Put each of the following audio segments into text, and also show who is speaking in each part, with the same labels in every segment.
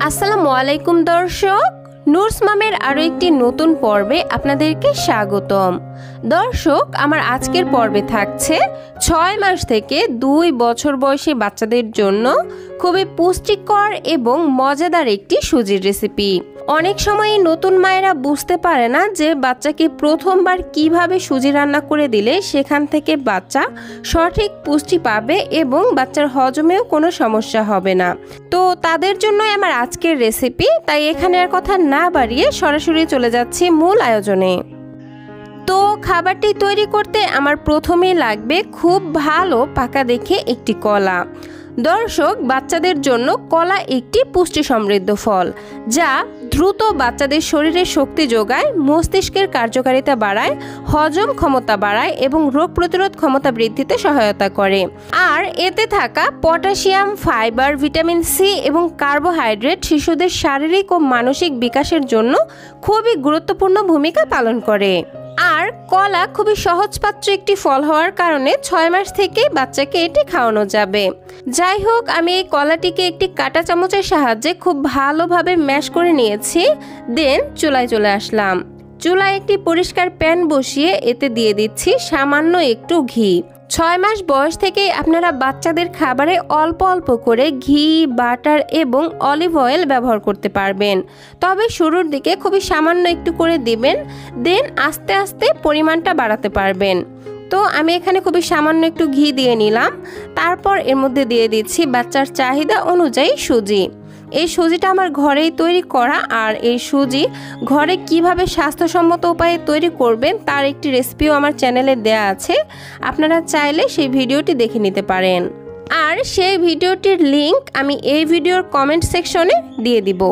Speaker 1: আসসালামু আলাইকুম দর্শক, নুরস মামের আরও একটি নতুন পর্বে আপনাদেরকে স্বাগতম। দর্শক, আমার আজকের পর্বে থাকছে 6 মাস থেকে 2 বছর বয়সী বাচ্চাদের জন্য খুবই পুষ্টিকর এবং মজাদার একটি সুজির রেসিপি। অনেক সময় নতুন মায়েরা বুঝতে পারে না যে বাচ্চাকে প্রথমবার কিভাবে সুজি রান্না করে দিলে সেখান থেকে বাচ্চা সঠিক পুষ্টি পাবে এবং বাচ্চার হজমেও কোনো সমস্যা হবে না। তো তাদের জন্যই আমার আজকের রেসিপি। তাই এখানে আর কথা না বাড়িয়ে সরাসরি চলে যাচ্ছি মূল আয়োজনে। তো খাবারটি তৈরি করতে আমার প্রথমেই লাগবে খুব ভালো পাকা দেখে একটি কলা। দর্শক, বাচ্চাদের জন্য কলা একটি পুষ্টি সমৃদ্ধ ফল, যা দ্রুত বাচ্চাদের শরীরে শক্তি যোগায়, মস্তিষ্কের কার্যকারিতা বাড়ায়, হজম ক্ষমতা বাড়ায় এবং রোগ প্রতিরোধ ক্ষমতা বৃদ্ধিতে সহায়তা করে। আর এতে থাকা পটাশিয়াম, ফাইবার, ভিটামিন সি এবং কার্বোহাইড্রেট শিশুদের শারীরিক ও মানসিক বিকাশের জন্য খুবই গুরুত্বপূর্ণ ভূমিকা পালন করে। আর কলা খুবই সহজপাচ্য একটি ফল হওয়ার কারণে 6 মাস থেকে বাচ্চাকে এটি খাওয়ানো যাবে। যাই হোক, আমি এই কলাটিকে একটি কাঁটা চামচের সাহায্যে খুব ভালোভাবে ম্যাশ করে নিয়েছি। দেন চুলায় চলে আসলাম। চুলায় একটি পরিষ্কার প্যান বসিয়ে এতে দিয়ে দিচ্ছি সামান্য একটু ঘি। 6 মাস বয়স থেকেই আপনারা বাচ্চাদের খাবারে অল্প অল্প করে ঘি, বাটার এবং অলিভ অয়েল ব্যবহার করতে পারবেন। তবে শুরুর দিকে খুবই সামান্য একটু করে দিবেন, দেন আস্তে আস্তে পরিমাণটা বাড়াতে পারবেন। তো আমি এখানে খুবই সামান্য একটু ঘি দিয়ে নিলাম। তারপর এর মধ্যে দিয়ে দিচ্ছি বাচ্চার চাহিদা অনুযায়ী সুজি। এই সুজিটা আমার ঘরেই তৈরি করা, আর এই সুজি ঘরে কিভাবে স্বাস্থ্যসম্মত উপায়ে তৈরি করবেন তার একটি রেসিপিও আমার চ্যানেলে দেয়া আছে। আপনারা চাইলে সেই ভিডিওটি দেখে নিতে পারেন। আর সেই ভিডিওটির লিংক আমি এই ভিডিওর কমেন্ট সেকশনে দিয়ে দিব।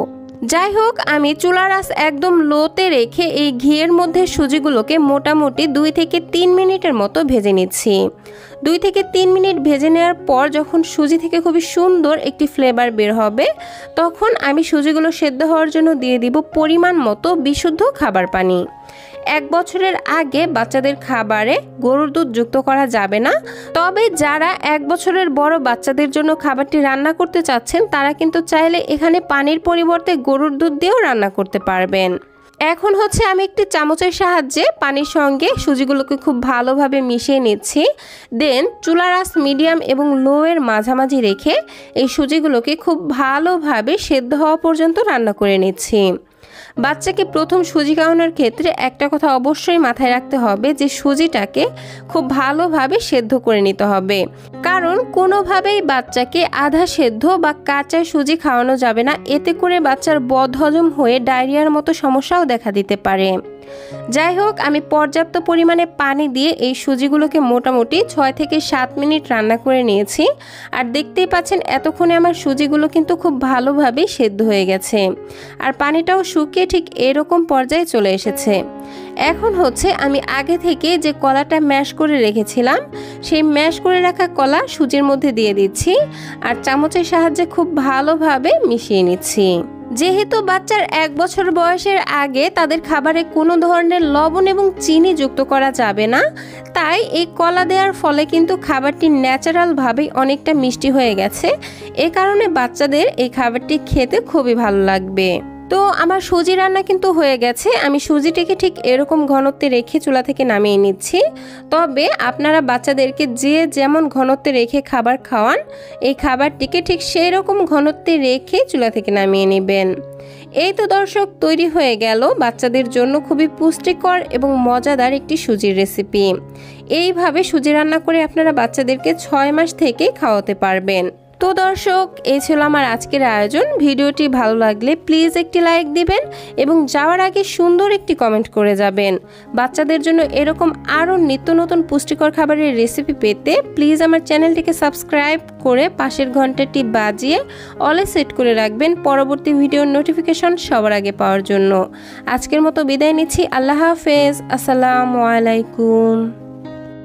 Speaker 1: যাই হোক, আমি চুলার আঁচ একদম লোতে রেখে এই ঘিয়ের মধ্যে সুজিগুলোকে মোটামুটি 2 থেকে 3 মিনিটের মতো ভেজে নিচ্ছি। 2 থেকে 3 মিনিট ভেজে নেওয়ার পর যখন সুজি থেকে খুবই সুন্দর একটি ফ্লেভার বের হবে, তখন আমি সুজিগুলো সেদ্ধ হওয়ার জন্য দিয়ে দিব পরিমাণ মতো বিশুদ্ধ খাবার পানি। 1 বছরের আগে বাচ্চাদের খাবারে গরুর দুধ যুক্ত করা যাবে না। তবে যারা 1 বছরের বড় বাচ্চাদের জন্য খাবারটি রান্না করতে চাচ্ছেন, তারা কিন্তু চাইলে এখানে পানির পরিবর্তে গরুর দুধ দিয়েও রান্না করতে পারবেন। এখন হচ্ছে আমি একটি চামচের সাহায্যে পানির সঙ্গে সুজিগুলোকে খুব ভালোভাবে মিশিয়ে নিচ্ছি। দেন চুলার আঁচ মিডিয়াম এবং লো এর মাঝামাঝি রেখে এই সুজিগুলোকে খুব ভালোভাবে সেদ্ধ হওয়া পর্যন্ত রান্না করে নিচ্ছি। বাচ্চাকে প্রথম সুজি খাওয়ানোর ক্ষেত্রে একটা কথা অবশ্যই মাথায় রাখতে হবে যে সুজিটাকে খুব ভালোভাবে সেদ্ধ করে নিতে হবে, কারণ কোনোভাবেই বাচ্চাকে আধা সেদ্ধ বা কাঁচা সুজি খাওয়ানো যাবে না। এতে করে বাচ্চার বদহজম হয়ে ডায়রিয়ার মতো সমস্যাও দেখা দিতে পারে। যাই হোক, আমি পর্যাপ্ত পরিমাণে পানি দিয়ে এই সুজিগুলোকে মোটামুটি 6 থেকে 7 মিনিট রান্না করে নিয়েছি। আর দেখতেই পাচ্ছেন এতক্ষণে আমার সুজিগুলো কিন্তু খুব ভালোভাবে সেদ্ধ হয়ে গেছে, আর পানিটাও শুকিয়ে ঠিক এরকম পর্যায়ে চলে এসেছে। এখন হচ্ছে আমি আগে থেকে যে কলাটা ম্যাশ করে রেখেছিলাম, সেই ম্যাশ করে রাখা কলা সুজির মধ্যে দিয়ে দিচ্ছি আর চামচের সাহায্যে খুব ভালোভাবে মিশিয়ে নিচ্ছি। যেহেতু বাচ্চার 1 বছর বয়সের আগে তাদের খাবারে কোনো ধরনের লবণ এবং চিনি যুক্ত করা যাবে না, তাই এই কলা দেওয়ার ফলে কিন্তু খাবারটি ন্যাচারালভাবেই অনেকটা মিষ্টি হয়ে গেছে। এ কারণে বাচ্চাদের এই খাবারটি খেতে খুবই ভালো লাগবে। তো আমার সুজি রান্না কিন্তু হয়ে গেছে। আমি সুজিটিকে ঠিক এরকম ঘনত্বে রেখে চুলা থেকে নামিয়ে নিচ্ছি। তবে আপনারা বাচ্চাদেরকে যে যেমন ঘনত্বে রেখে খাবার খাওয়ান, এই খাবারটিকে ঠিক সেই রকম ঘনত্বে রেখে চুলা থেকে নামিয়ে নেবেন। এই তো দর্শক, তৈরি হয়ে গেল বাচ্চাদের জন্য খুবই পুষ্টিকর এবং মজাদার একটি সুজির রেসিপি। এইভাবে সুজি রান্না করে আপনারা বাচ্চাদেরকে 6 মাস থেকে খাওয়াতে পারবেন। তো দর্শক, এই ছিল আমার আজকের আয়োজন। ভিডিওটি ভালো লাগলে প্লিজ একটি লাইক দিবেন এবং যাওয়ার আগে সুন্দর একটি কমেন্ট করে যাবেন। বাচ্চাদের জন্য এরকম আরও নিত্য নতুন পুষ্টিকর খাবারের রেসিপি পেতে প্লিজ আমার চ্যানেলটিকে সাবস্ক্রাইব করে পাশের ঘন্টাটি বাজিয়ে অলে সেট করে রাখবেন পরবর্তী ভিডিওর নোটিফিকেশন সবার আগে পাওয়ার জন্য। আজকের মতো বিদায় নিচ্ছি। আল্লাহ হাফেজ। আসসালামু আলাইকুম।